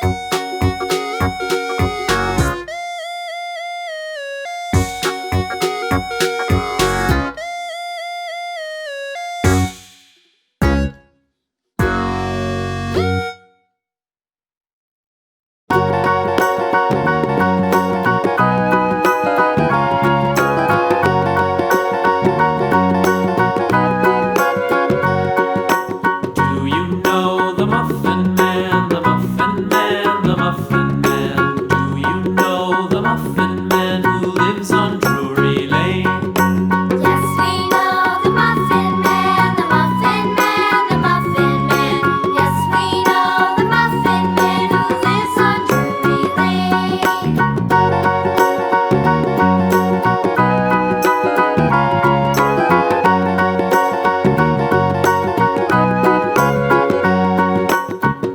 Do you know the Muffin Man, the Muffin Man, the Muffin Man? Do you know the Muffin Man who lives on Drury Lane? Yes, we know the Muffin Man, the Muffin Man, the Muffin Man. Yes, we know the Muffin Man who lives on Drury Lane.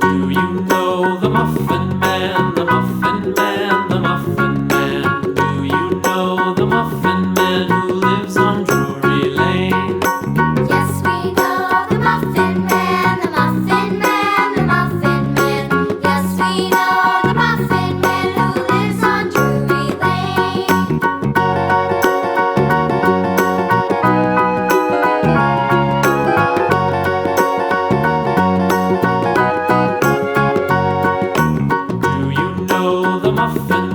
Do you know the Muffin Man, the Muffin Man, the Muffin Man? Do you know the Muffin Man who lives on Drury Lane? Yes, we know the Muffin Man, the Muffin Man, the Muffin Man. Yes, we know the Muffin Man who lives on Drury Lane. Do you know the Muffin